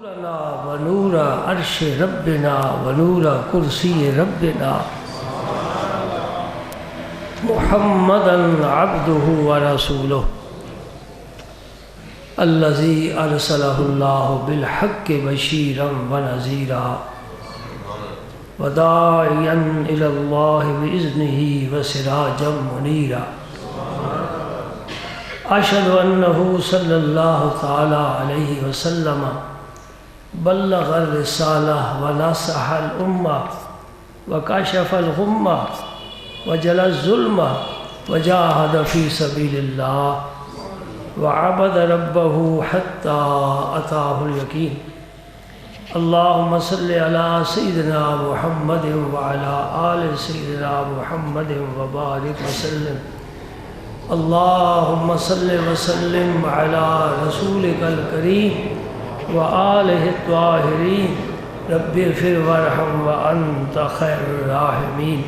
نورنا ونور عرش ربنا ونور کرسی ربنا محمدا عبده ورسوله الذي ارسله الله بالحق بشيرا ونذيرا وداعيا الى الله باذنه وسراجا منيرا اشهد انه صلى الله تعالى عليه وسلم بلغ الرسالة ونصح الأمة وكشف الغمة وجلى الظلمة وجاهد في سبيل الله وعبد ربه حتى أتاه اليقين. اللهم صل على سيدنا محمد وعلى آل سيدنا محمد وبارك وسلم. اللهم صل وسلم على رسولك الكريم وآلہ الطاہرین رب اغفر وارحم وانت خیر الراحمین.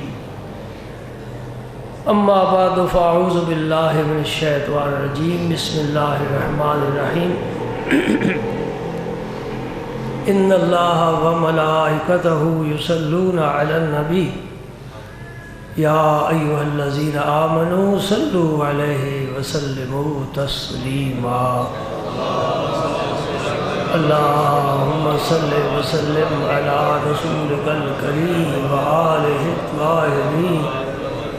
اما بعد فاعوذ باللہ من الشیطان الرجیم. بسم اللہ الرحمن الرحیم. ان اللہ وملائکتہ یصلون علی النبی یا ایھا الذین آمنوا صلوا علیہ وسلموا تسلیما. اللہم صلی وسلم علی رسولک الکریم وآلہ الطاہرین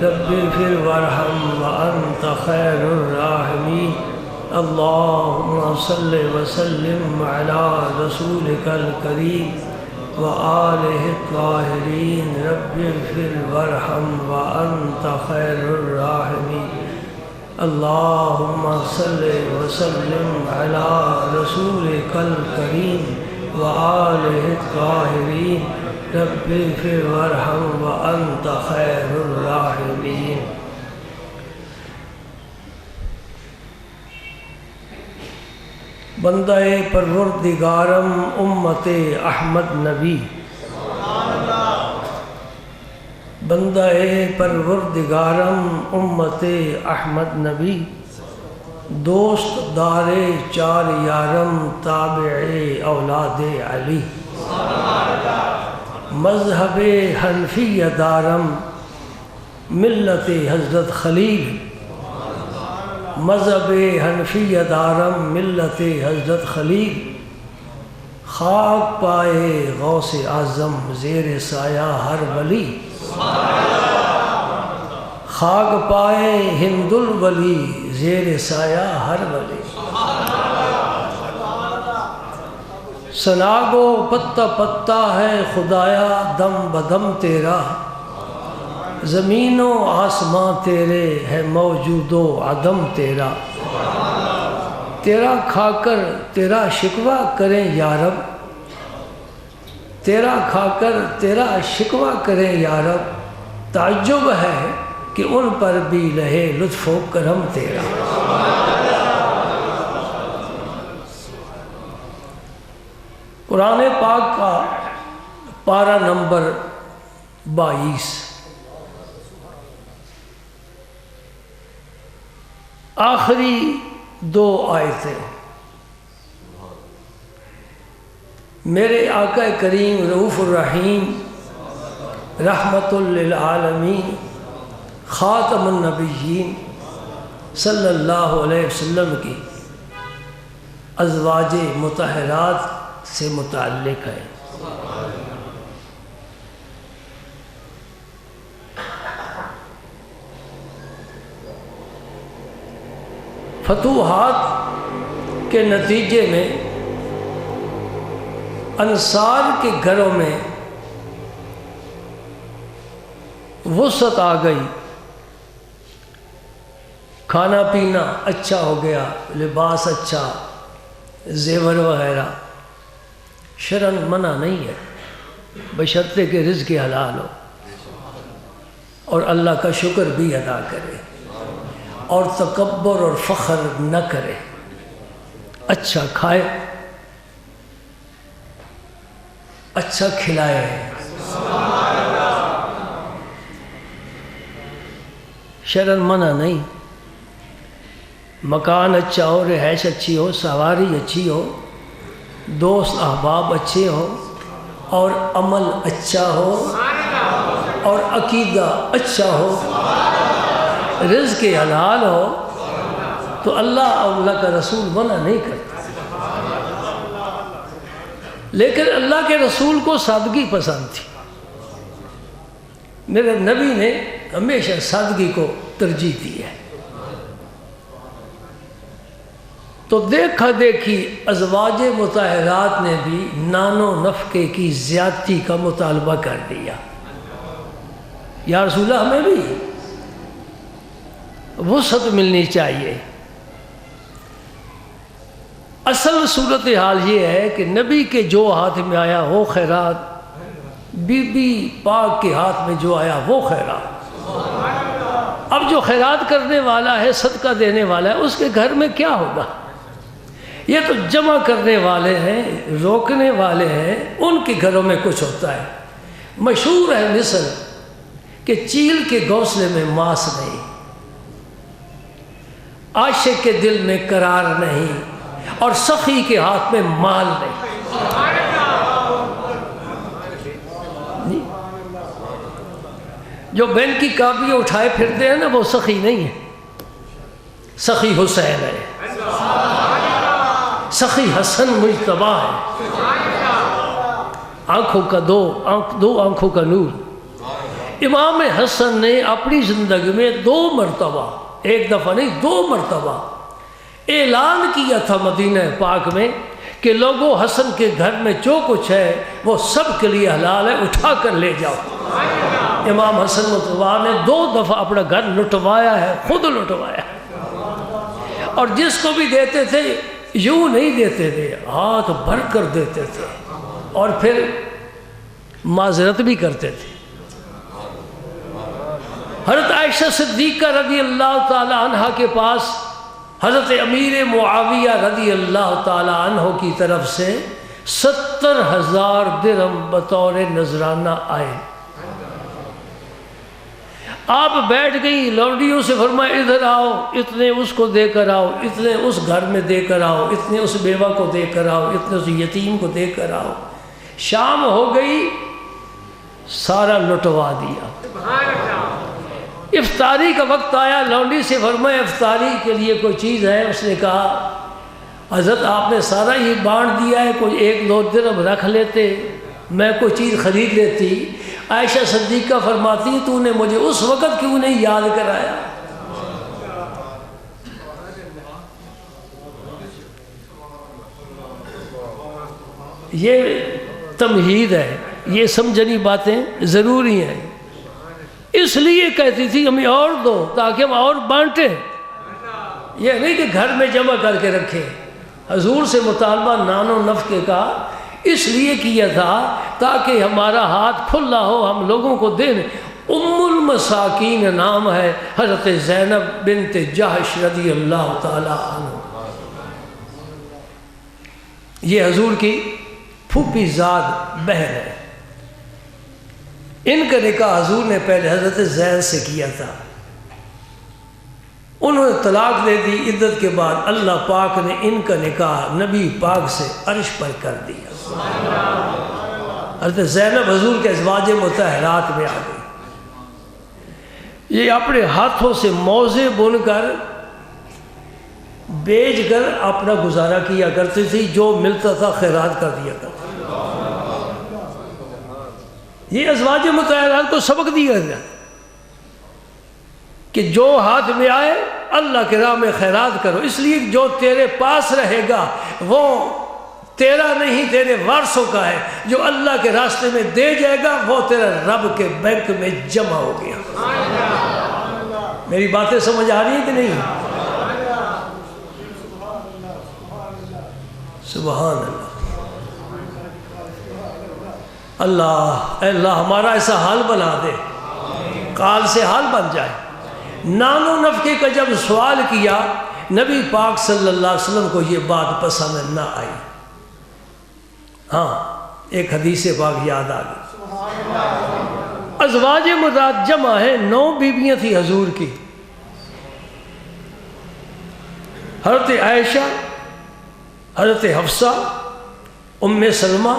رب اغفر وارحم وانت خیر الراحمین. اللہم صلی وسلم علی رسولک الکریم وآلہ الطاہرین رب اغفر وارحم وانت خیر الراحمین. اللہم صلی وسلم علی رسولک الکریم وآلہ الطاہرین رب اغفر وارحم وانت خیر الراحمین. بندہ پروردگارم امت احمد نبی. بندہ پروردگارم امت احمد نبی. دوست دار چار یارم تابع اولاد علی. مذہب حنفی دارم ملت حضرت خلیل. مذہب حنفی دارم ملت حضرت خلیل. خاک پائے غوث اعظم زیر سایہ ہر ولی. خاک پائے ہند الولی زیر سایہ ہر ولی. سناگو پتہ پتہ ہے خدایا دم بدم تیرا. زمین و آسماں تیرے ہے موجود و عدم تیرا. تیرا کھا کر تیرا شکوہ کریں یارب. تیرا کھا کر تیرا شکوہ کریں یارب. تعجب ہے کہ ان پر بھی لہے لطف و کرم تیرا. قرآن پاک کا پارہ نمبر 22. آخری 2 آیتیں میرے آقا کریم رؤوف الرحیم رحمت للعالمین خاتم النبیین صلی اللہ علیہ وسلم کی ازواج مطہرات سے متعلق ہے. فتوحات کے نتیجے میں انصار کے گھروں میں وسعت آ گئی. کھانا پینا اچھا ہو گیا، لباس اچھا، زیور وغیرہ. شرعاً منع نہیں ہے بشرطے کہ رزق حلال ہو اور اللہ کا شکر بھی ادا کرے اور تکبر اور فخر نہ کرے. اچھا کھائے، اچھا کھلائے. شرعاً منع نہیں. مکان اچھا ہو، رہائش اچھی ہو، سواری اچھی ہو، دوست احباب اچھے ہوں اور عمل اچھا ہو اور عقیدہ اچھا ہو، رزق حلال ہو، تو اللہ اور اللہ کا رسول منع نہیں کرتا۔ لیکن اللہ کے رسول کو سادگی پسند تھی، میرے نبی نے ہمیشہ سادگی کو ترجیح دی ہے۔ تو دیکھا دیکھی ازواج مطہرات نے بھی نان و نفقے کی زیادتی کا مطالبہ کر دیا، یا رسول اللہ ہمیں بھی وسعت ملنی چاہیے۔ اصل صورتحال یہ ہے کہ نبی کے جو ہاتھ میں آیا وہ خیرات، بی بی پاک کے ہاتھ میں جو آیا وہ خیرات۔ اب جو خیرات کرنے والا ہے، صدقہ دینے والا ہے، اس کے گھر میں کیا ہوگا؟ یہ تو جمع کرنے والے ہیں، روکنے والے ہیں، ان کے گھروں میں کچھ ہوتا ہے۔ مشہور ہے مثل کہ چیل کے گھونسلے میں ماس نہیں، عاشق کے دل میں قرار نہیں، اور سخی کے ہاتھ میں مال نہیں۔ جو بینک کی کاپی اٹھائے پھرتے ہیں نا، وہ سخی نہیں ہے، سخی حسین ہے، سخی حسن مجتبی ہے، آنکھوں کا دو آنکھوں کا نور۔ امام حسن نے اپنی زندگی میں 2 مرتبہ، ایک دفعہ نہیں 2 مرتبہ اعلان کیا تھا مدینہ پاک میں کہ لوگوں، حسن کے گھر میں جو کچھ ہے وہ سب کے لیے حلال ہے، اٹھا کر لے جاؤ۔ امام حسن مطوع نے 2 دفعہ اپنا گھر لٹوایا ہے، خود لٹوایا ہے، اور جس کو بھی دیتے تھے یوں نہیں دیتے تھے، ہاتھ بھر کر دیتے تھے، اور پھر معذرت بھی کرتے تھے۔ حضرت عائشہ صدیقہ رضی اللہ تعالی عنہ کے پاس حضرت امیر معاویہ رضی اللہ تعالی عنہ کی طرف سے 70,000 درہم بطور نذرانہ آئے۔ آپ بیٹھ گئی، لونڈیوں سے فرمایا ادھر آؤ، اتنے اس کو دے کر آؤ، اتنے اس گھر میں دے کر آؤ، اتنے اس بیوہ کو دے کر آؤ، اتنے اس یتیم کو دے کر آؤ۔ شام ہو گئی، سارا لٹوا دیا۔ افطاری کا وقت آیا، لونڈی سے فرمایا افطاری کے لیے کوئی چیز ہے؟ اس نے کہا حضرت آپ نے سارا ہی بانٹ دیا ہے، کوئی 1-2 درہم رکھ لیتے، میں کوئی چیز خرید لیتی۔ عائشہ صدیقہ فرماتی تو نے مجھے اس وقت کیوں نہیں یاد کرایا؟ یہ تمہید ہے، یہ سمجھنی باتیں ضروری ہیں۔ اس لیے کہتی تھی ہمیں اور دو تاکہ ہم اور بانٹیں، یہ نہیں کہ گھر میں جمع کر کے رکھیں۔ حضور سے مطالبہ نان و نفقے کا اس لیے کیا تھا تاکہ ہمارا ہاتھ کھلا ہو، ہم لوگوں کو دیں۔ ام المساکین نام ہے حضرت زینب بنت جحش رضی اللہ تعالی عنہ، یہ حضور کی پھوپھی زاد بہن ہے۔ ان کا نکاح حضور نے پہلے حضرت زید سے کیا تھا، انہوں نے طلاق دے دی، عدت کے بعد اللہ پاک نے ان کا نکاح نبی پاک سے عرش پر کر دیا۔ حضرت زینب حضور کے ازواج مطہرات میں آ گئی۔ یہ اپنے ہاتھوں سے موزے بن کر بیچ کر اپنا گزارا کیا کرتی تھی، جو ملتا تھا خیرات کر دیا کرتی۔ یہ ازواج مطہرات کو سبق دیا گیا کہ جو ہاتھ میں آئے اللہ کے راہ میں خیرات کرو، اس لیے جو تیرے پاس رہے گا وہ تیرا نہیں، تیرے وارثوں کا ہے، جو اللہ کے راستے میں دے جائے گا وہ تیرا رب کے بینک میں جمع ہو گیا۔ میری باتیں سمجھ آ رہی ہیں کہ نہیں؟ سبحان اللہ۔ اللہ اے اللہ ہمارا ایسا حال بنا دے، قال سے حال بن جائے۔ نان و نفقے کا جب سوال کیا، نبی پاک صلی اللہ علیہ وسلم کو یہ بات پسند نہ آئی۔ ہاں ایک حدیث پاک یاد آ گئی، ازواج مطہرات جمع ہے، 9 بیویاں تھی حضور کی، حضرت عائشہ، حضرت حفصہ، ام سلمہ،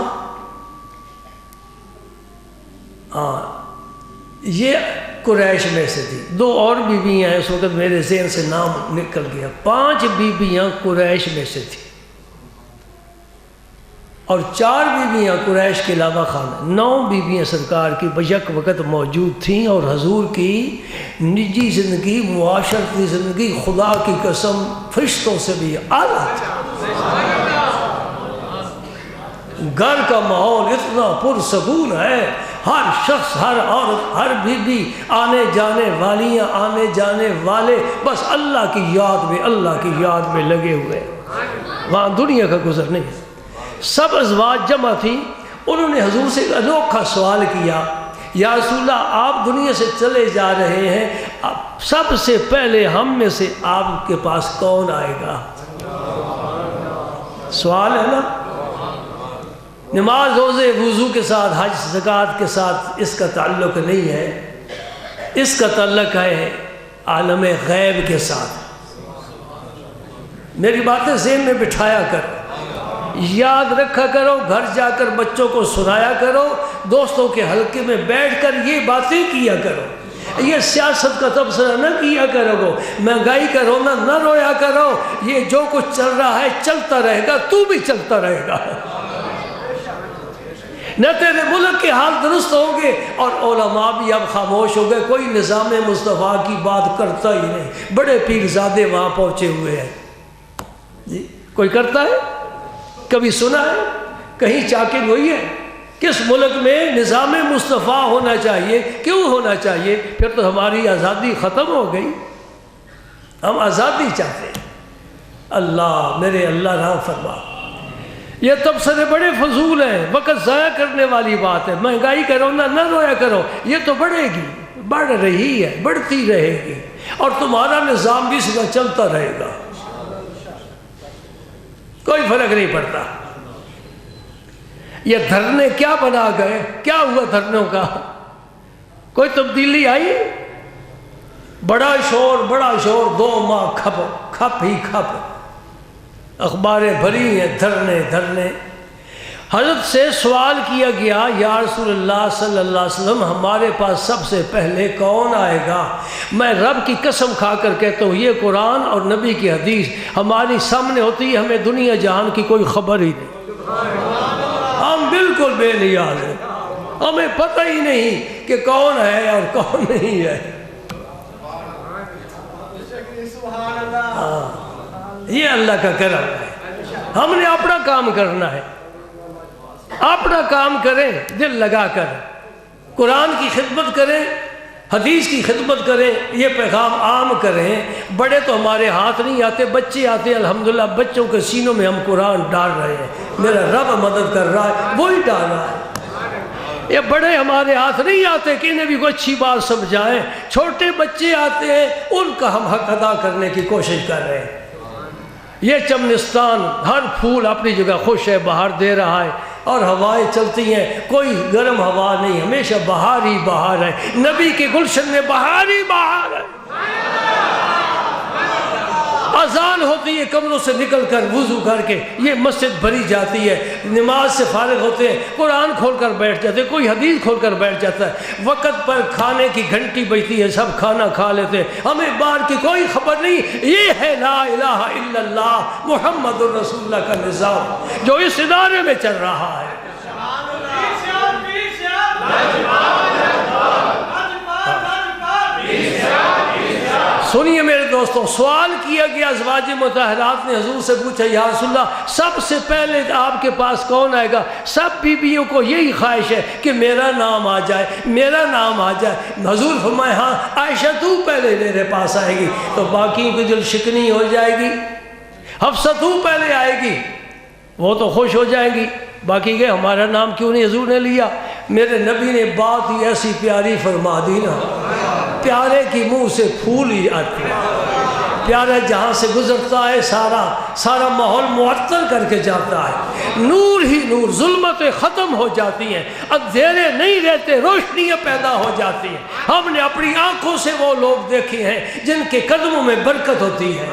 یہ قریش میں سے تھی. 2 اور بیویاں ہیں، اس وقت میرے ذہن سے نام نکل گیا. 5 بیویاں قریش میں سے تھی اور 4 بیویاں قریش کے علاوہ خانہ. 9 بیویاں سرکار کی بیک وقت موجود تھیں اور حضور کی نجی زندگی، معاشرتی زندگی خدا کی قسم فرشتوں سے بھی اعلیٰ تھی. گھر کا ماحول اتنا پرسکون ہے، ہر شخص، ہر عورت، ہر بیوی، آنے جانے والیاں، آنے جانے والے بس اللہ کی یاد میں، اللہ کی یاد میں لگے ہوئے. وہاں دنیا کا گزر نہیں. سب ازواج جمع تھی. انہوں نے حضور سے ایک انوکھا سوال کیا، یا رسول اللہ آپ دنیا سے چلے جا رہے ہیں، سب سے پہلے ہم میں سے آپ کے پاس کون آئے گا؟ سوال ہے نا. نماز، روزے، وضو کے ساتھ، حج، زکوٰۃ کے ساتھ اس کا تعلق نہیں ہے. اس کا تعلق ہے عالم غیب کے ساتھ. میری باتیں ذہن میں بٹھایا کر، یاد رکھا کرو، گھر جا کر بچوں کو سنایا کرو، دوستوں کے حلقے میں بیٹھ کر یہ باتیں کیا کرو. یہ سیاست کا تبصرہ نہ کیا کرو، مہنگائی کا رونا نہ رویا کرو. یہ جو کچھ چل رہا ہے چلتا رہے گا، تو بھی چلتا رہے گا. نہ تیرے ملک کے حال درست ہوں گے اور علماء بھی اب خاموش ہو گئے. کوئی نظام مصطفیٰ کی بات کرتا ہی نہیں. بڑے پیرزادے وہاں پہنچے ہوئے ہیں جی. کوئی کرتا ہے؟ کبھی سنا ہے؟ کہیں چاکن ہوئی ہے؟ کس ملک میں نظام مصطفیٰ ہونا چاہیے؟ کیوں ہونا چاہیے؟ پھر تو ہماری آزادی ختم ہو گئی. ہم آزادی چاہتے ہیں. اللہ میرے اللہ رحم فرما. یہ تبصرے بڑے فضول ہیں، وقت ضائع کرنے والی بات ہے. مہنگائی کا رونا نہ رویا کرو، یہ تو بڑھے گی، بڑھ رہی ہے، بڑھتی رہے گی اور تمہارا نظام بھی اس کا چلتا رہے گا. کوئی فرق نہیں پڑتا. یہ دھرنے کیا بنا گئے؟ کیا ہوا دھرنوں کا؟ کوئی تبدیلی آئی؟ بڑا شور 2 ماہ کھپ ہی کھپ. اخباریں بھری ہیں دھرنے. حضرت سے سوال کیا گیا، یا رسول اللہ صلی اللہ علیہ وسلم ہمارے پاس سب سے پہلے کون آئے گا؟ میں رب کی قسم کھا کر کہتا ہوں، یہ قرآن اور نبی کی حدیث ہماری سامنے ہوتی ہے، ہمیں دنیا جہان کی کوئی خبر ہی نہیں. ہم بالکل بے نیاز ہیں. ہمیں پتہ ہی نہیں کہ کون ہے اور کون نہیں ہے. یہ اللہ کا کرم ہے. ہم نے اپنا کام کرنا ہے. اپنا کام کریں دل لگا کر، قرآن کی خدمت کریں، حدیث کی خدمت کریں، یہ پیغام عام کریں. بڑے تو ہمارے ہاتھ نہیں آتے، بچے آتے ہیں. الحمدللہ بچوں کے سینوں میں ہم قرآن ڈال رہے ہیں. میرا رب مدد کر رہا ہے، وہی ڈال رہا ہے. یہ بڑے ہمارے ہاتھ نہیں آتے کہ انہیں بھی کوئی اچھی بات سمجھائیں. چھوٹے بچے آتے ہیں، ان کا ہم حق ادا کرنے کی کوشش کر رہے ہیں. یہ چمنستان ہر پھول اپنی جگہ خوش ہے، بہار دے رہا ہے اور ہوائیں چلتی ہیں. کوئی گرم ہوا نہیں، ہمیشہ بہار ہی بہار ہے. نبی کے گلشن میں بہار ہی بہار ہے. اذان ہوتی ہے، کمروں سے نکل کر وضو کر کے یہ مسجد بھری جاتی ہے. نماز سے فارغ ہوتے ہیں، قرآن کھول کر بیٹھ جاتے ہیں، کوئی حدیث کھول کر بیٹھ جاتا ہے. وقت پر کھانے کی گھنٹی بجتی ہے، سب کھانا کھا لیتے ہیں. ہمیں بار کی کوئی خبر نہیں. یہ ہے لا الہ الا اللہ محمد الرسول اللہ کا نظام جو اس ادارے میں چل رہا ہے. سنیے میرے دوستوں، سوال کیا گیا. ازواج مطہرات نے حضور سے پوچھا، یا رسول اللہ سب سے پہلے آپ کے پاس کون آئے گا؟ سب بیویوں کو یہی خواہش ہے کہ میرا نام آ جائے، میرا نام آ جائے. حضور فرمائے، ہاں عائشہ تو پہلے میرے پاس آئے گی. تو باقیوں کی دل شکنی ہو جائے گی. حفصہ تو پہلے آئے گی، وہ تو خوش ہو جائیں گی. باقی کہ ہمارا نام کیوں نہیں حضور نے لیا؟ میرے نبی نے بات ہی ایسی پیاری فرما دی نا. پیارے کی منہ سے پھول ہی آتی ہے. پیارا جہاں سے گزرتا ہے سارا ماحول معطل کر کے جاتا ہے. نور ہی نور، ظلمتیں ختم ہو جاتی ہیں، اندھیرے نہیں رہتے، روشنیاں پیدا ہو جاتی ہیں. ہم نے اپنی آنکھوں سے وہ لوگ دیکھے ہیں جن کے قدموں میں برکت ہوتی ہے.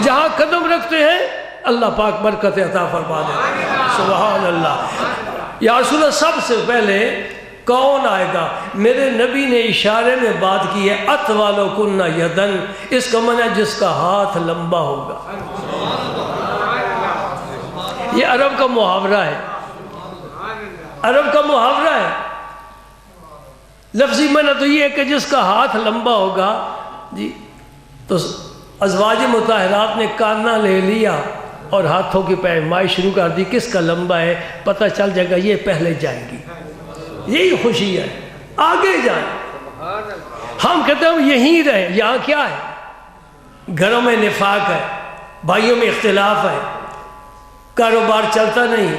جہاں قدم رکھتے ہیں اللہ پاک برکت عطا فرما دے. سبحان اللہ. یا رسول اللہ سب سے پہلے کون آئے گا؟ میرے نبی نے اشارے میں بات کی ہے اطول کن یدن، اس کا معنی ہے جس کا ہاتھ لمبا ہوگا. یہ عرب کا محاورہ ہے، عرب کا محاورہ ہے. لفظی معنی تو یہ ہے کہ جس کا ہاتھ لمبا ہوگا. جی تو ازواج مطہرات نے کانا لے لیا اور ہاتھوں کی پیمائش شروع کر دی، کس کا لمبا ہے پتہ چل جائے گا، یہ پہلے جائیں گی. یہی خوشی ہے، آگے جائیں. ہم کہتے ہیں ہم یہیں رہیں، یہاں کیا ہے؟ گھروں میں نفاق ہے، بھائیوں میں اختلاف ہے، کاروبار چلتا نہیں،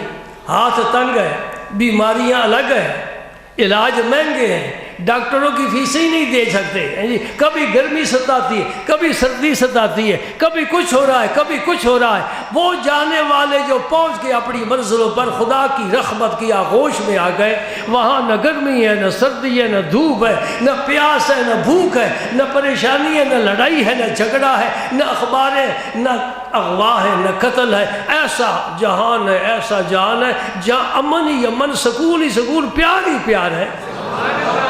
ہاتھ تنگ ہے، بیماریاں الگ ہیں، علاج مہنگے ہیں، ڈاکٹروں کی فیسیں ہی نہیں دے سکتے. کبھی گرمی ستاتی ہے، کبھی سردی ستاتی ہے، کبھی کچھ ہو رہا ہے، کبھی کچھ ہو رہا ہے. وہ جانے والے جو پہنچ کے اپنی منزلوں پر خدا کی رحمت کی آغوش میں آ گئے، وہاں نہ گرمی ہے، نہ سردی ہے، نہ دھوپ ہے، نہ پیاس ہے، نہ بھوک ہے، نہ پریشانی ہے، نہ لڑائی ہے، نہ جھگڑا ہے، نہ اخبار ہے، نہ اغوا ہے، نہ قتل ہے. ایسا جہان ہے، ایسا جہان ہے جہاں امن ہی امن، سکون ہی سکون، پیار ہی پیار ہے.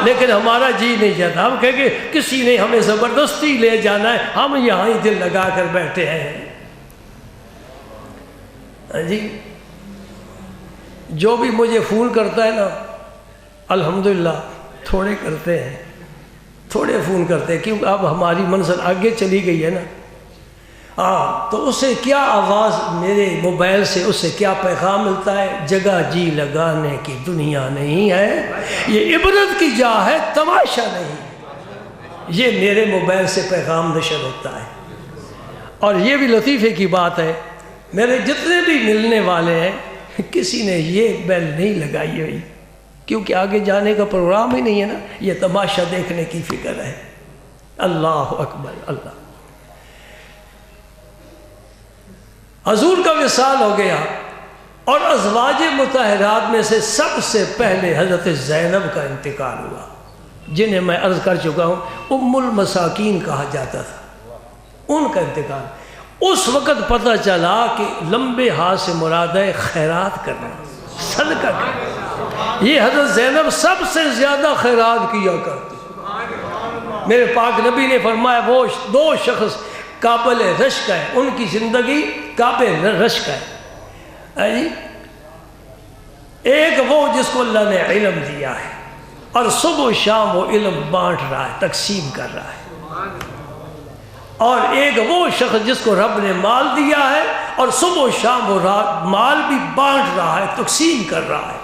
لیکن ہمارا جی نہیں چاہتا، ہم کہیں کہ کسی نے ہمیں زبردستی لے جانا ہے، ہم یہاں ہی دل لگا کر بیٹھے ہیں. جی جو بھی مجھے فون کرتا ہے نا، الحمدللہ تھوڑے کرتے ہیں، تھوڑے فون کرتے ہیں، کیونکہ اب ہماری منزل آگے چلی گئی ہے نا. ہاں تو اسے کیا آواز میرے موبائل سے، اسے کیا پیغام ملتا ہے؟ جگہ جی لگانے کی دنیا نہیں ہے، یہ عبرت کی جا ہے، تماشا نہیں. یہ میرے موبائل سے پیغام نشر ہوتا ہے. اور یہ بھی لطیفے کی بات ہے، میرے جتنے بھی ملنے والے ہیں کسی نے یہ بیل نہیں لگائی ہوئی، کیونکہ آگے جانے کا پروگرام ہی نہیں ہے نا، یہ تماشا دیکھنے کی فکر ہے. اللہ اکبر. اللہ. حضور کا وصال ہو گیا اور ازواج مطہرات میں سے سب سے پہلے حضرت زینب کا انتقال ہوا، جنہیں میں عرض کر چکا ہوں ام المساکین کہا جاتا تھا. ان کا انتقال اس وقت پتہ چلا کہ لمبے ہاتھ سے مراد ہے خیرات کرنا، صدقہ کرنا. یہ حضرت زینب سب سے زیادہ خیرات کیا کرتی. میرے پاک نبی نے فرمایا وہ دو شخص قابل رشک ہے، ان کی زندگی قابل رشک ہے. ایک وہ جس کو اللہ نے علم دیا ہے اور صبح و شام وہ علم بانٹ رہا ہے، تقسیم کر رہا ہے. اور ایک وہ شخص جس کو رب نے مال دیا ہے اور صبح و شام وہ مال بھی بانٹ رہا ہے، تقسیم کر رہا ہے.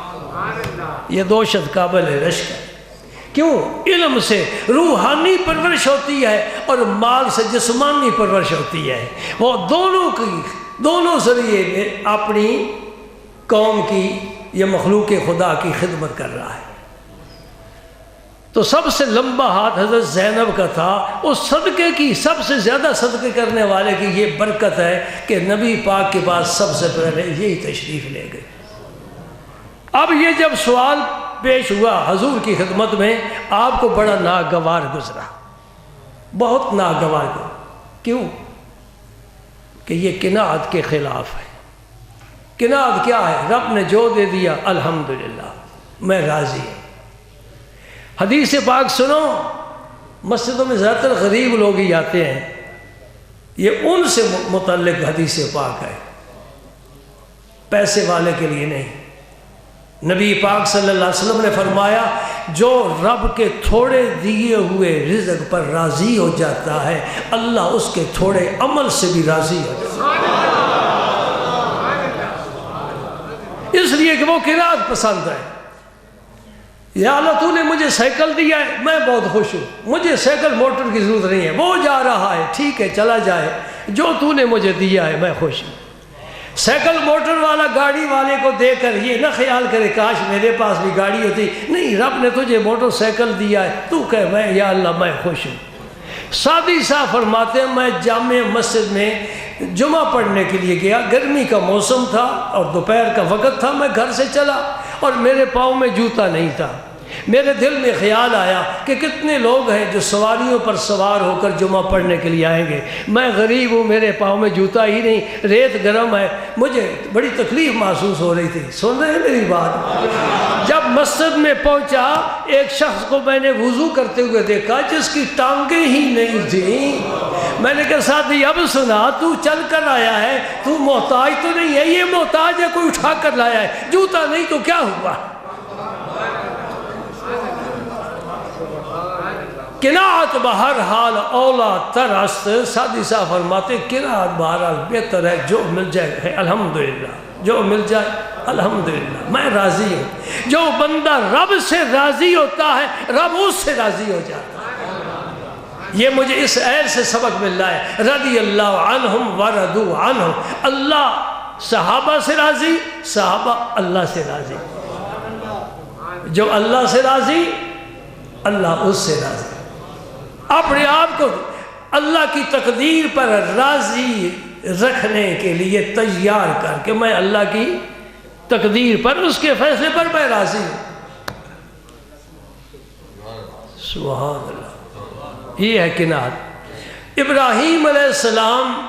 یہ دو شخص قابل رشک ہے. کیوں؟ علم سے روحانی پرورش ہوتی ہے اور مال سے جسمانی پرورش ہوتی ہے. وہ دونوں ذریعے میں اپنی قوم کی یا مخلوق خدا کی خدمت کر رہا ہے. تو سب سے لمبا ہاتھ حضرت زینب کا تھا. اس صدقے کی، سب سے زیادہ صدقے کرنے والے کی یہ برکت ہے کہ نبی پاک کے پاس سب سے پہلے یہی تشریف لے گئے. اب یہ جب سوال پیش ہوا حضور کی خدمت میں، آپ کو بڑا ناگوار گزرا، بہت ناگوار گزرا. کیوں؟ کہ یہ قناعت کے خلاف ہے. قناعت کیا ہے؟ رب نے جو دے دیا الحمدللہ میں راضی ہوں. حدیث پاک سنو، مسجدوں میں زیادہ تر غریب لوگ ہی آتے ہیں، یہ ان سے متعلق حدیث پاک ہے، پیسے والے کے لیے نہیں. نبی پاک صلی اللہ علیہ وسلم نے فرمایا جو رب کے تھوڑے دیے ہوئے رزق پر راضی ہو جاتا ہے، اللہ اس کے تھوڑے عمل سے بھی راضی ہو جاتا ہے. اس لیے کہ وہ قناعت پسند ہے. یا اللہ تو نے مجھے سائیکل دیا ہے، میں بہت خوش ہوں، مجھے سائیکل موٹر کی ضرورت نہیں ہے، وہ جا رہا ہے ٹھیک ہے چلا جائے، جو تو نے مجھے دیا ہے میں خوش ہوں. سائیکل موٹر والا گاڑی والے کو دے کر یہ نہ خیال کرے کاش میرے پاس بھی گاڑی ہوتی. نہیں، رب نے تجھے موٹر سائیکل دیا ہے، تو کہے میں یا اللہ میں خوش ہوں. سادی صاحب فرماتے ہیں میں جامع مسجد میں جمعہ پڑھنے کے لیے گیا، گرمی کا موسم تھا اور دوپہر کا وقت تھا. میں گھر سے چلا اور میرے پاؤں میں جوتا نہیں تھا. میرے دل میں خیال آیا کہ کتنے لوگ ہیں جو سواریوں پر سوار ہو کر جمعہ پڑھنے کے لیے آئیں گے، میں غریب ہوں، میرے پاؤں میں جوتا ہی نہیں، ریت گرم ہے، مجھے بڑی تکلیف محسوس ہو رہی تھی۔ سن رہے ہیں میری بات؟ جب مسجد میں پہنچا ایک شخص کو میں نے وضو کرتے ہوئے دیکھا جس کی ٹانگیں ہی نہیں تھیں۔ میں نے کہا ساتھی اب سنا، تو چل کر آیا ہے، تو محتاج تو نہیں ہے، یہ محتاج ہے، کوئی اٹھا کر لایا ہے، جوتا نہیں تو کیا ہوا؟ قناعت بہر حال اولا ترست، سادی صاحب فرماتے قناعت بہرحال بہتر ہے، جو مل جائے الحمدللہ، جو مل جائے الحمدللہ، میں راضی ہوں۔ جو بندہ رب سے راضی ہوتا ہے رب اس سے راضی ہو جاتا ہے۔ یہ مجھے اس آیت سے سبق مل رہا ہے، رضی اللہ عنہم ورضوا عنہ، اللہ صحابہ سے راضی، صحابہ اللہ سے راضی، جو اللہ سے راضی اللہ اس سے راضی۔ اپنے آپ کو اللہ کی تقدیر پر راضی رکھنے کے لیے تیار کر کے میں اللہ کی تقدیر پر، اس کے فیصلے پر میں راضی ہوں۔ سبحان اللہ، یہ ہے قناعت۔ ابراہیم علیہ السلام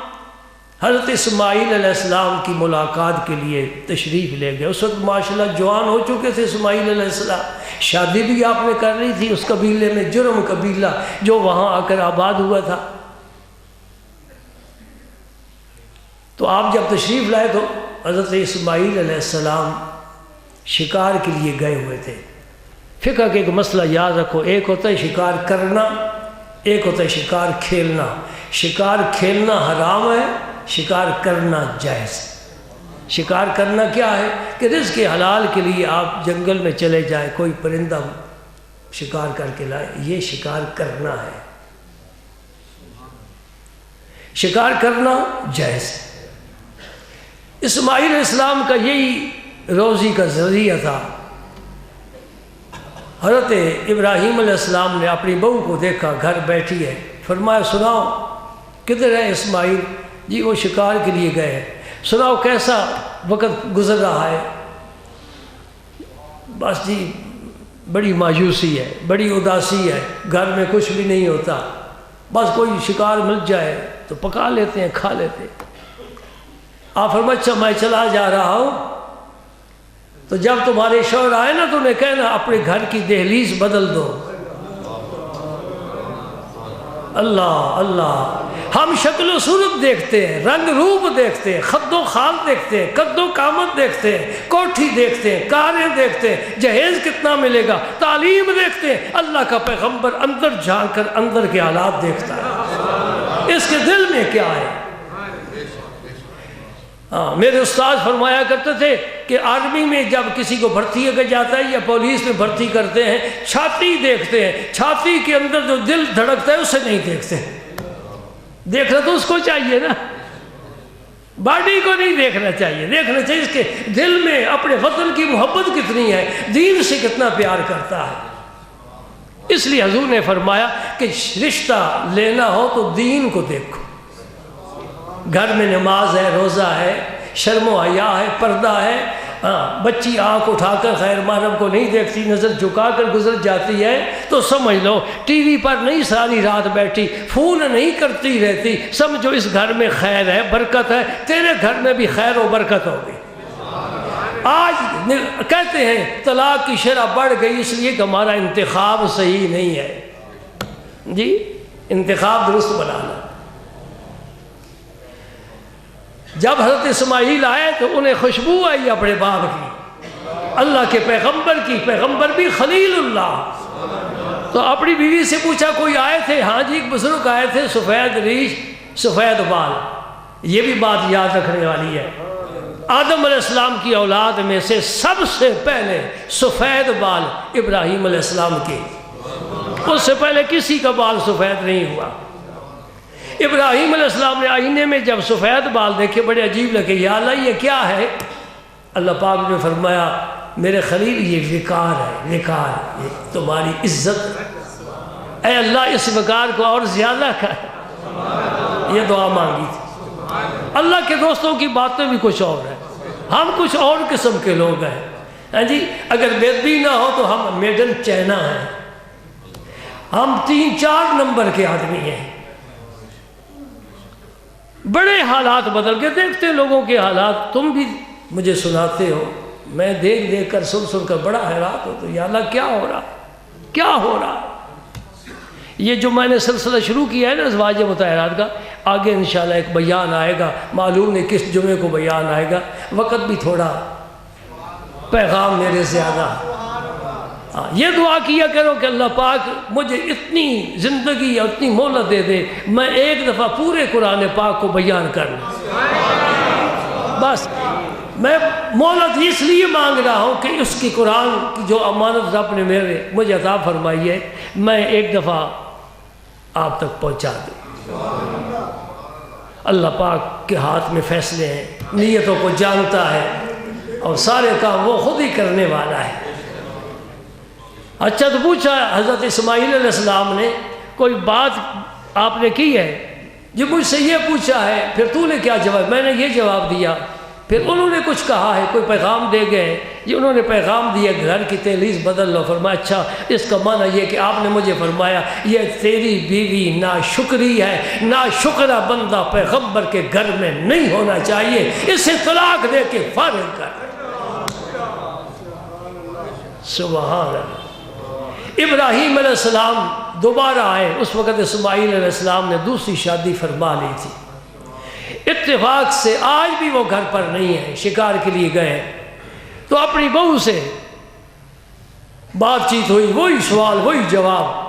حضرت اسماعیل علیہ السلام کی ملاقات کے لیے تشریف لے گئے۔ اس وقت ماشاءاللہ جوان ہو چکے تھے اسماعیل علیہ السلام، شادی بھی آپ نے کر لی تھی اس قبیلے میں، جرم قبیلہ جو وہاں آ کر آباد ہوا تھا۔ تو آپ جب تشریف لائے تو حضرت اسماعیل علیہ السلام شکار کے لیے گئے ہوئے تھے۔ فقہ کے ایک مسئلہ یاد رکھو، ایک ہوتا ہے شکار کرنا، ایک ہوتا ہے شکار کھیلنا۔ شکار کھیلنا حرام ہے، شکار کرنا جائز۔ شکار کرنا کیا ہے کہ رزق حلال کے لیے آپ جنگل میں چلے جائیں، کوئی پرندہ شکار کر کے لائے، یہ شکار کرنا ہے۔ شکار کرنا جائز۔ اسماعیل علیہ السلام کا یہی روزی کا ذریعہ تھا۔ حضرت ابراہیم علیہ السلام نے اپنی بہو کو دیکھا گھر بیٹھی ہے، فرمایا سناؤ کدھر ہے اسماعیل؟ جی وہ شکار کے لیے گئے ہیں۔ سناؤ کیسا وقت گزر رہا ہے؟ بس جی بڑی مایوسی ہے، بڑی اداسی ہے، گھر میں کچھ بھی نہیں ہوتا، بس کوئی شکار مل جائے تو پکا لیتے ہیں، کھا لیتے ہیں۔ آپ فرمایا اچھا میں چلا جا رہا ہوں، تو جب تمہارے شوہر آئے نا تو انہیں کہنا اپنے گھر کی دہلیز بدل دو۔ اللہ اللہ، ہم شکل و صورت دیکھتے ہیں، رنگ روپ دیکھتے ہیں، خد و خال دیکھتے ہیں، قد و قامت دیکھتے ہیں، کوٹھی دیکھتے ہیں، کاریں دیکھتے ہیں، جہیز کتنا ملے گا، تعلیم دیکھتے ہیں۔ اللہ کا پیغمبر اندر جھانک کر اندر کے حالات دیکھتا ہے، اس کے دل میں کیا ہے۔ میرے استاد فرمایا کرتے تھے کہ آرمی میں جب کسی کو بھرتی کیا جاتا ہے یا پولیس میں بھرتی کرتے ہیں، چھاتی دیکھتے ہیں، چھاتی کے اندر جو دل دھڑکتا ہے اسے نہیں دیکھتے۔ دیکھنا تو اس کو چاہیے نا، باڈی کو نہیں دیکھنا چاہیے، دیکھنا چاہیے اس کے دل میں اپنے وطن کی محبت کتنی ہے، دین سے کتنا پیار کرتا ہے۔ اس لیے حضور نے فرمایا کہ رشتہ لینا ہو تو دین کو دیکھو۔ گھر میں نماز ہے، روزہ ہے، شرم و حیا ہے، پردہ ہے، بچی آنکھ اٹھا کر خیر محرم کو نہیں دیکھتی، نظر جھکا کر گزر جاتی ہے تو سمجھ لو ٹی وی پر نہیں ساری رات بیٹھی، فون نہیں کرتی رہتی، سمجھو اس گھر میں خیر ہے، برکت ہے، تیرے گھر میں بھی خیر و برکت ہوگی۔ آج کہتے ہیں طلاق کی شرح بڑھ گئی اس لیے کہ ہمارا انتخاب صحیح نہیں ہے۔ جی انتخاب درست بنانا۔ جب حضرت اسماعیل آئے تو انہیں خوشبو آئی اپنے باپ کی، اللہ کے پیغمبر کی، پیغمبر بھی خلیل اللہ۔ تو اپنی بیوی سے پوچھا کوئی آئے تھے؟ ہاں جی ایک بزرگ آئے تھے، سفید ریش سفید بال۔ یہ بھی بات یاد رکھنے والی ہے، آدم علیہ السلام کی اولاد میں سے سب سے پہلے سفید بال ابراہیم علیہ السلام کے، اس سے پہلے کسی کا بال سفید نہیں ہوا۔ ابراہیم علیہ السلام نے آئینے میں جب سفید بال دیکھے بڑے عجیب لگے، یا اللہ یہ کیا ہے؟ اللہ پاک نے فرمایا میرے خلیل یہ وقار ہے، وقار یہ تمہاری عزت ہے، اے اللہ اس وقار کو اور زیادہ کر۔ یہ دعا مانگی تھی۔ اللہ کے دوستوں کی باتیں بھی کچھ اور ہیں، ہم کچھ اور قسم کے لوگ ہیں۔ ہاں جی، اگر بے ادبی نہ ہو تو ہم میڈل چائنا ہیں، ہم 3-4 نمبر کے آدمی ہیں۔ بڑے حالات بدل کے دیکھتے لوگوں کے حالات، تم بھی مجھے سناتے ہو، میں دیکھ دیکھ کر سن کر بڑا حیران ہو تو یا اللہ کیا ہو رہا، کیا ہو رہا۔ یہ جو میں نے سلسلہ شروع کیا ہے نا ازواج مطہرات کا، آگے انشاءاللہ ایک بیان آئے گا، معلوم نہیں کس جمعے کو بیان آئے گا، وقت بھی تھوڑا، پیغام میرے زیادہ۔ یہ دعا کیا کرو کہ اللہ پاک مجھے اتنی زندگی اور اتنی مہلت دے دے، میں ایک دفعہ پورے قرآن پاک کو بیان کر لوں۔ بس میں مہلت اس لیے مانگ رہا ہوں کہ اس کی قرآن کی جو امانت رب نے مجھے عطا فرمائی ہے، میں ایک دفعہ آپ تک پہنچا دوں۔ اللہ پاک کے ہاتھ میں فیصلے ہیں، نیتوں کو جانتا ہے اور سارے کام وہ خود ہی کرنے والا ہے۔ اچھا تو پوچھا حضرت اسماعیل علیہ السلام نے کوئی بات آپ نے کی ہے؟ جو مجھ سے یہ پوچھا ہے پھر تو نے کیا جواب؟ میں نے یہ جواب دیا۔ پھر انہوں نے کچھ کہا ہے، کوئی پیغام دے گئے، یہ انہوں نے پیغام دیا گھر کی تہلیز بدل لو۔ فرمایا اچھا اس کا معنی یہ کہ آپ نے مجھے فرمایا یہ تیری بیوی ناشکری ہے، ناشکرہ بندہ پیغمبر کے گھر میں نہیں ہونا چاہیے، اسے طلاق دے کے فارغ کر۔ سبحان اللہ۔ ابراہیم علیہ السلام دوبارہ آئے، اس وقت اسماعیل علیہ السلام نے دوسری شادی فرما لی تھی۔ اتفاق سے آج بھی وہ گھر پر نہیں ہے، شکار کے لیے گئے، تو اپنی بہو سے بات چیت ہوئی، وہی سوال وہی جواب۔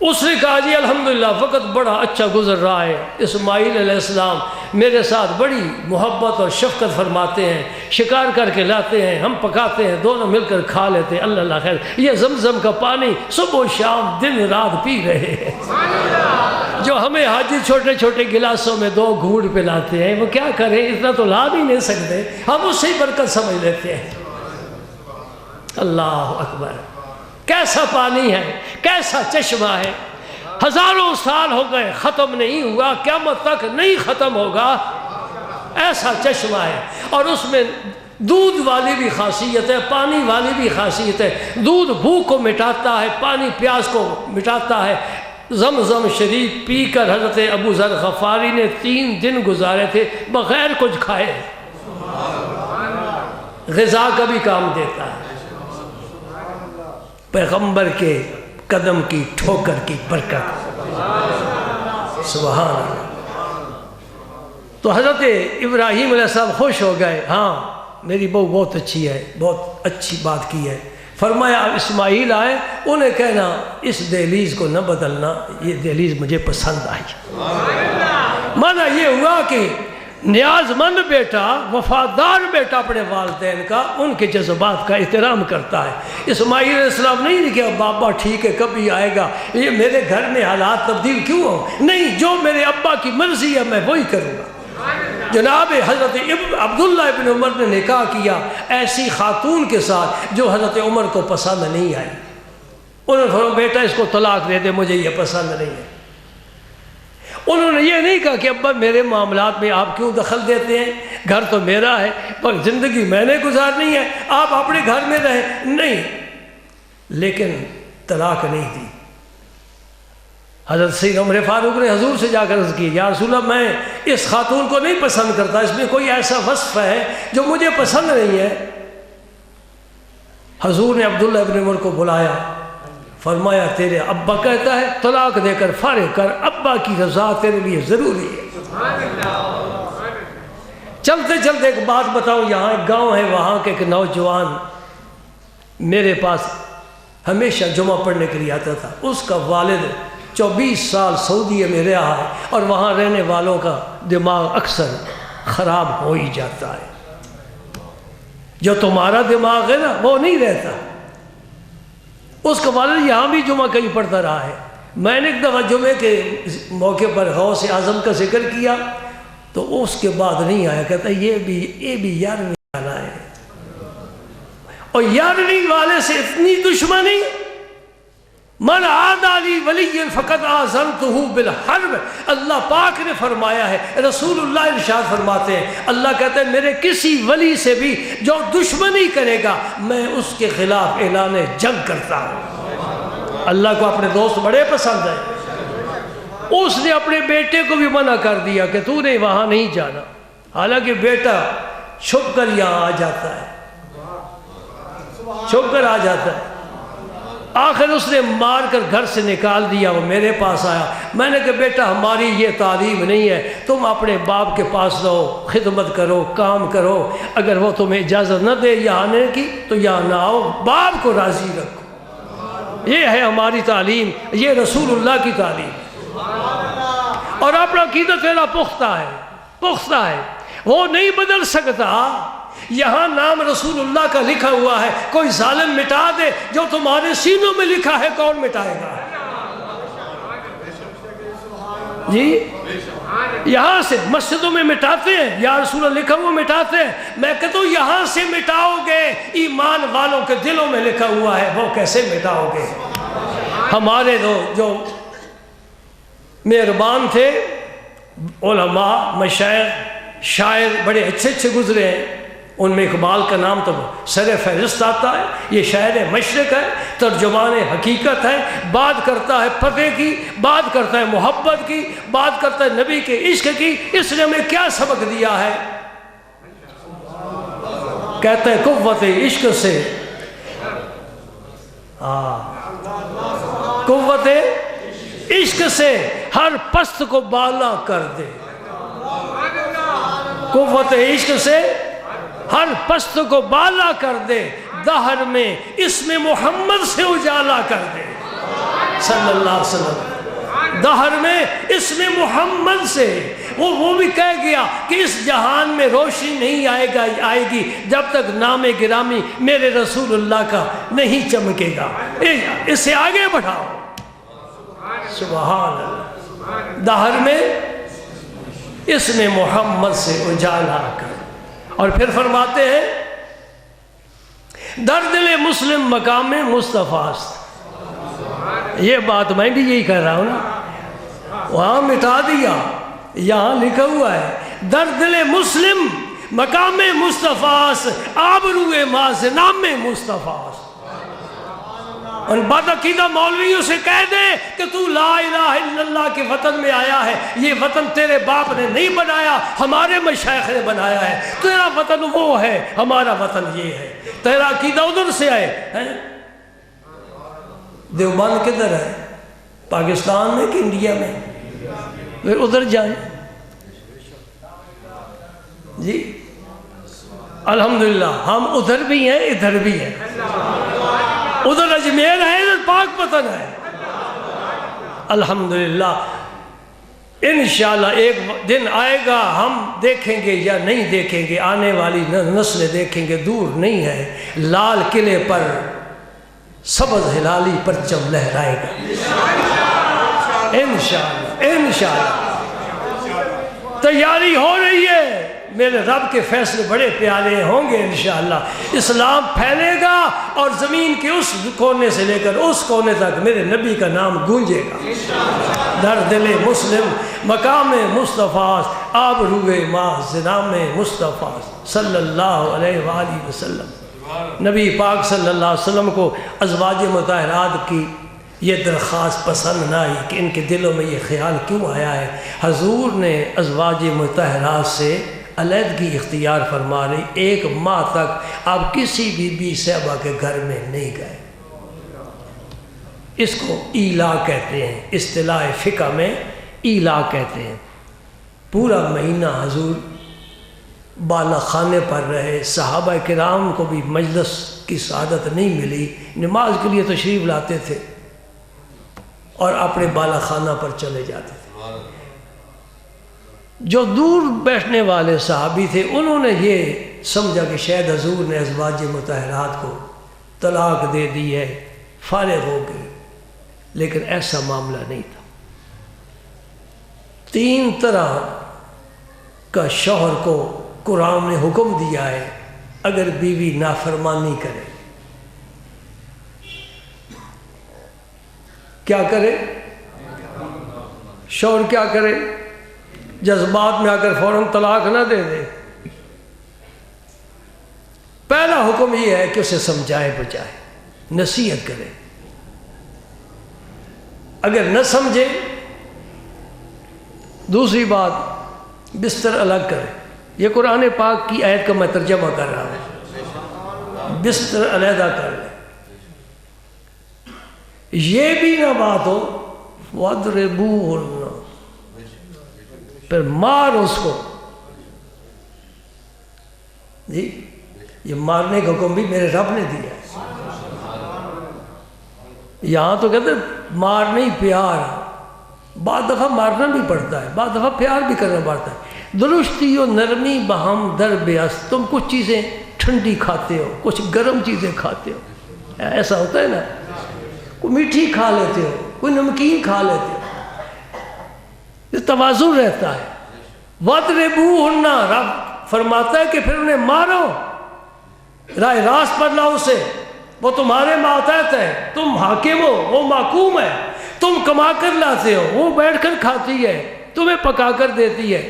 اس نے کہا جی الحمدللہ وقت بڑا اچھا گزر رہا ہے، اسماعیل علیہ السلام میرے ساتھ بڑی محبت اور شفقت فرماتے ہیں، شکار کر کے لاتے ہیں، ہم پکاتے ہیں، دونوں مل کر کھا لیتے ہیں، اللہ اللہ خیر۔ یہ زمزم کا پانی صبح و شام دن رات پی رہے ہیں، جو ہمیں حاجی چھوٹے چھوٹے گلاسوں میں 2 گھونٹ پلاتے ہیں، وہ کیا کریں، اتنا تو لا بھی نہیں سکتے، ہم اس سے برکت سمجھ لیتے ہیں۔ اللہ اکبر، کیسا پانی ہے، کیسا چشمہ ہے، ہزاروں سال ہو گئے ختم نہیں ہوا، قیامت تک نہیں ختم ہوگا، ایسا چشمہ ہے۔ اور اس میں دودھ والی بھی خاصیت ہے، پانی والی بھی خاصیت ہے۔ دودھ بھوک کو مٹاتا ہے، پانی پیاس کو مٹاتا ہے۔ زمزم شریف پی کر حضرت ابو ذر غفاری نے 3 دن گزارے تھے بغیر کچھ کھائے۔ غذا کا بھی کام دیتا ہے، پیغمبر کے قدم کی ٹھوکر کی برکت۔ سبحان اللہ۔ تو حضرت ابراہیم علیہ السلام خوش ہو گئے، ہاں میری بہو بہت اچھی ہے، بہت اچھی بات کی ہے۔ فرمایا اب اسماعیل آئے، انہیں کہنا اس دہلیز کو نہ بدلنا، یہ دہلیز مجھے پسند آئی۔ معنی یہ ہوا کہ نیاز مند بیٹا، وفادار بیٹا اپنے والدین کا، ان کے جذبات کا احترام کرتا ہے۔ اسماعیل علیہ السلام نہیں کہ بابا ٹھیک ہے کبھی آئے گا، یہ میرے گھر میں حالات تبدیل کیوں ہو، نہیں، جو میرے ابا کی مرضی ہے میں وہی کروں گا۔ جناب حضرت عبداللہ ابن عمر نے نکاح کیا ایسی خاتون کے ساتھ جو حضرت عمر کو پسند نہیں آئی۔ انہوں نے فرمایا بیٹا اس کو طلاق دے دے، مجھے یہ پسند نہیں ہے۔ انہوں نے یہ نہیں کہا کہ ابا میرے معاملات میں آپ کیوں دخل دیتے ہیں، گھر تو میرا ہے، پر زندگی میں نے گزارنی ہے، آپ اپنے گھر میں رہیں، نہیں، لیکن طلاق نہیں دی۔ حضرت سید عمر فاروق نے حضور سے جا کر عرض کی یا رسول اللہ میں اس خاتون کو نہیں پسند کرتا، اس میں کوئی ایسا وصف ہے جو مجھے پسند نہیں ہے۔ حضور نے عبداللہ ابن عمر کو بلایا، فرمایا تیرے ابا کہتا ہے طلاق دے کر فارغ کر، ابا کی رضا تیرے لیے ضروری ہے۔ چلتے چلتے ایک بات بتاؤں، یہاں ایک گاؤں ہے، وہاں کے ایک نوجوان میرے پاس ہمیشہ جمعہ پڑھنے کے لیے آتا تھا۔ اس کا والد 24 سال سعودیہ میں رہا ہے اور وہاں رہنے والوں کا دماغ اکثر خراب ہو ہی جاتا ہے۔ جو تمہارا دماغ ہے نا وہ نہیں رہتا۔ اس کا والد یہاں بھی جمعہ کہیں پڑھتا رہا ہے۔ میں نے ایک دفعہ جمعے کے موقع پر غوث اعظم کا ذکر کیا تو اس کے بعد نہیں آیا، کہتا یہ بھی 11ویں والا ہے، اور 11ویں والے سے اتنی دشمنی من عادى لي وليا فقد آذنته بالحرب، اللہ پاک نے فرمایا ہے، رسول اللہ ارشاد فرماتے ہیں، اللہ کہتے ہیں میرے کسی ولی سے بھی جو دشمنی کرے گا میں اس کے خلاف اعلان جنگ کرتا ہوں۔ اللہ کو اپنے دوست بڑے پسند ہیں۔ اس نے اپنے بیٹے کو بھی منع کر دیا کہ تو نے وہاں نہیں جانا، حالانکہ بیٹا چھپ کر یہاں آ جاتا ہے، چھپ کر آ جاتا ہے۔ آخر اس نے مار کر گھر سے نکال دیا، وہ میرے پاس آیا، میں نے کہا بیٹا ہماری یہ تعلیم نہیں ہے، تم اپنے باپ کے پاس رہو، خدمت کرو، کام کرو، اگر وہ تمہیں اجازت نہ دے یہاں آنے کی تو یہاں نہ آؤ، باپ کو راضی رکھو، یہ ہے ہماری تعلیم، یہ رسول اللہ کی تعلیم۔ اور اپنا عقیدہ تیرا پختہ ہے، پختہ ہے، وہ نہیں بدل سکتا۔ یہاں نام رسول اللہ کا لکھا ہوا ہے، کوئی ظالم مٹا دے، جو تمہارے سینوں میں لکھا ہے کون مٹائے گا؟ جی یہاں سے مسجدوں میں مٹاتے ہیں، یا رسول اللہ لکھا ہوا مٹاتے ہیں، میں کہتا ہوں یہاں سے مٹاؤ گے، ایمان والوں کے دلوں میں لکھا ہوا ہے وہ کیسے مٹاؤ گے؟ ہمارے جو مہربان تھے علماء، مشائخ، شاعر بڑے اچھے اچھے گزرے ہیں، ان میں اقبال کا نام تو سر فہرست آتا ہے، یہ شاعر مشرق ہے، ترجمان حقیقت ہے، بات کرتا ہے فتح کی، بات کرتا ہے محبت کی، بات کرتا ہے نبی کے عشق کی۔ اس نے ہمیں کیا سبق دیا ہے؟ کہتا ہے قوت عشق سے، قوت عشق سے ہر پست کو بالا کر دے، قوت عشق سے ہر پست کو بالا کر دے، دہر میں اسم محمد سے اجالا کر دے، صلی اللہ علیہ وسلم، دہر میں اسم محمد سے۔ وہ بھی کہہ گیا کہ اس جہان میں روشنی نہیں آئے گی جب تک نام گرامی میرے رسول اللہ کا نہیں چمکے گا، اسے آگے بڑھاؤ، سبحان اللہ، دہر میں اسم محمد سے اجالا کر۔ اور پھر فرماتے ہیں در دل مسلم مقام مصطفیٰ است، یہ بات میں بھی یہی کہہ رہا ہوں نا، وہاں مٹا دیا، یہاں لکھا ہوا ہے در دل مسلم مقام مصطفیٰ است، آبروئے ماز نام مصطفیٰ است۔ ان بدعقیدہ مولویوں سے کہہ دے کہ تو لا الہ الا اللہ کے وطن میں آیا ہے، یہ وطن تیرے باپ نے نہیں بنایا، ہمارے مشائخ نے بنایا ہے، تیرا وطن وہ ہے، ہمارا وطن یہ ہے، تیرا عقیدہ ادھر سے آئے۔ دیوبند کدھر ہے؟ پاکستان میں کہ انڈیا میں؟ پھر ادھر جائیں جی، الحمدللہ ہم ادھر بھی ہیں ادھر بھی ہیں، ادھر اجمیر ہے ادھر پاک وطن ہے، الحمدللہ۔ انشاءاللہ ایک دن آئے گا ہم دیکھیں گے یا نہیں دیکھیں گے، آنے والی نسلیں دیکھیں گے، دور نہیں ہے، لال قلعے پر سبز ہلالی پرچم لہرائے گا انشاءاللہ، انشاءاللہ۔ تیاری ہو رہی ہے، میرے رب کے فیصلے بڑے پیارے ہوں گے انشاءاللہ، اسلام پھیلے گا اور زمین کے اس کونے سے لے کر اس کونے تک میرے نبی کا نام گونجے گا۔ در دل مسلم مقام مصطفیٰ آبروئے ماہ نام مصطفیٰ صلی اللہ علیہ وآلہ وسلم۔ نبی پاک صلی اللہ علیہ وسلم کو ازواج مطہرات کی یہ درخواست پسند نہ آئی کہ ان کے دلوں میں یہ خیال کیوں آیا ہے؟ حضور نے ازواج مطہرات سے علیحدگی اختیار فرما رہی، 1 ماہ تک آپ کسی بی بی صاحبہ کے گھر میں نہیں گئے۔ اس کو ایلا کہتے ہیں، اصطلاح فقہ میں ایلا کہتے ہیں۔ پورا مہینہ حضور بالا خانے پر رہے، صحابہ کرام کو بھی مجلس کی سعادت نہیں ملی، نماز کے لیے تشریف لاتے تھے اور اپنے بالا خانہ پر چلے جاتے تھے۔ جو دور بیٹھنے والے صحابی تھے انہوں نے یہ سمجھا کہ شاید حضور نے ازواج مطہرات کو طلاق دے دی ہے، فارغ ہو گئی، لیکن ایسا معاملہ نہیں تھا۔ 3 طرح کا شوہر کو قرآن نے حکم دیا ہے اگر بیوی نافرمانی کرے۔ کیا کرے؟ شوہر کیا کرے؟ جذبات میں آ کر فوراً طلاق نہ دے دے. پہلا حکم یہ ہے کہ اسے سمجھائے بجائے، نصیحت کرے. اگر نہ سمجھے، دوسری بات بستر الگ کرے. یہ قرآن پاک کی آیت کا میں ترجمہ کر رہا ہوں. بستر علیحدہ کر لے. یہ بھی نہ بات ہو وَاضْرِبُوهُنَّ، پھر مار اس کو. جی یہ مارنے کا حکم بھی میرے رب نے دیا ہے. یہاں تو کہتے ہیں مار نہیں پیار. بعض دفعہ مارنا بھی پڑتا ہے، بعض دفعہ پیار بھی کرنا پڑتا ہے. درستی و نرمی بہم در بیاس. تم کچھ چیزیں ٹھنڈی کھاتے ہو، کچھ گرم چیزیں کھاتے ہو، ایسا ہوتا ہے نا. کوئی میٹھی کھا لیتے ہو، کوئی نمکین کھا لیتے ہو. یہ توازن رہتا ہے. وَاضْرِبُوهُنَّ، رب فرماتا ہے کہ پھر انہیں مارو، راہ راست پر لاؤ اسے. وہ تمہارے ماتحت ہے، تم حاکم ہو، وہ محکوم ہے. تم کما کر لاتے ہو، وہ بیٹھ کر کھاتی ہے، تمہیں پکا کر دیتی ہے.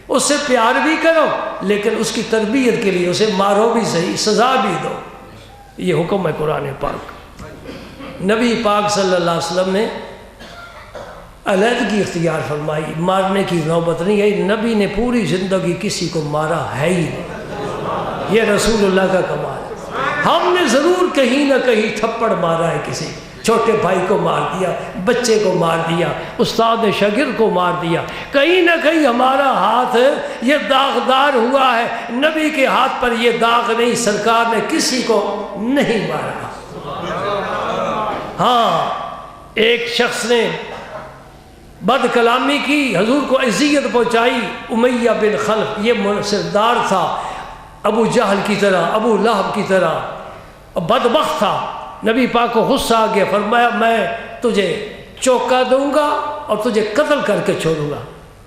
اس سے پیار بھی کرو، لیکن اس کی تربیت کے لیے اسے مارو بھی صحیح، سزا بھی دو. یہ حکم ہے قرآن پاک. نبی پاک صلی اللہ علیہ وسلم نے علیحدگی اختیار فرمائی، مارنے کی نوبت نہیں آئی. نبی نے پوری زندگی کسی کو مارا ہے ہی نہیں. یہ رسول اللہ کا کمال ہے. ہم نے ضرور کہیں نہ کہیں تھپڑ مارا ہے، کسی چھوٹے بھائی کو مار دیا، بچے کو مار دیا، استاد شاگرد کو مار دیا. کہیں نہ کہیں ہمارا ہاتھ یہ داغدار ہوا ہے. نبی کے ہاتھ پر یہ داغ نہیں، سرکار نے کسی کو نہیں مارا. ہاں ایک شخص نے بد کلامی کی، حضور کو اذیت پہنچائی. امیہ بن خلف، یہ سردار تھا ابو جہل کی طرح، ابو لہب کی طرح، بدبخت تھا. نبی پاک کو غصہ آ گیا، فرمایا میں تجھے چوکا دوں گا اور تجھے قتل کر کے چھوڑوں گا.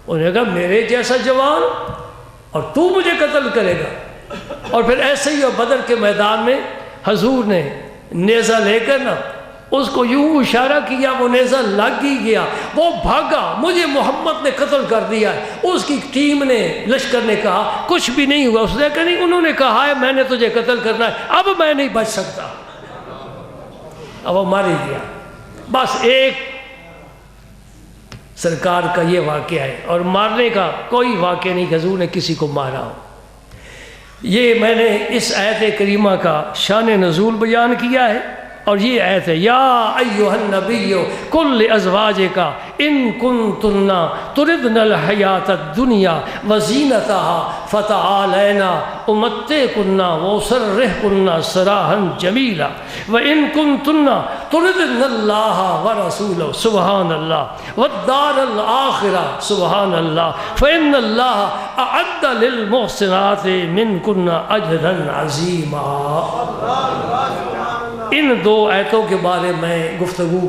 انہوں نے کہا میرے جیسا جوان اور تو مجھے قتل کرے گا. اور پھر ایسے ہی بدر کے میدان میں حضور نے نیزہ لے کر نا اس کو یوں اشارہ کیا، وہ نیزہ لگ ہی گیا. وہ بھاگا، مجھے محمد نے قتل کر دیا ہے. اس کی ٹیم نے، لشکر نے کہا کچھ بھی نہیں ہوا. اس نے کہا نہیں، انہوں نے کہا ہے میں نے تجھے قتل کرنا ہے، اب میں نہیں بچ سکتا. اب وہ مار ہی گیا. بس ایک سرکار کا یہ واقعہ ہے، اور مارنے کا کوئی واقعہ نہیں کہ حضور نے کسی کو مارا ہو. یہ میں نے اس آیت کریمہ کا شان نزول بیان کیا ہے. اور یہ آیت ہے یا ایھا النبی قل لازواجک ان کنتن تردن الحیاۃ الدنیا وزینتها فتعالین امتعکن واسرحکن سراحا جمیلا وان کنتن تردن اللہ ورسولہ سبحان اللہ والدار الآخرہ سبحان اللہ فإن اللہ اعد للمحسنات منکن اجرا عظیما. ان دو آیتوں کے بارے میں گفتگو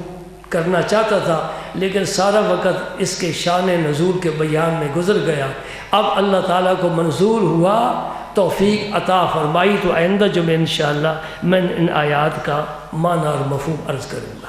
کرنا چاہتا تھا، لیکن سارا وقت اس کے شان نزول کے بیان میں گزر گیا. اب اللہ تعالیٰ کو منظور ہوا، توفیق عطا فرمائی تو آئندہ جمعہ انشاءاللہ میں ان آیات کا معنی اور مفہوم عرض کروں گا.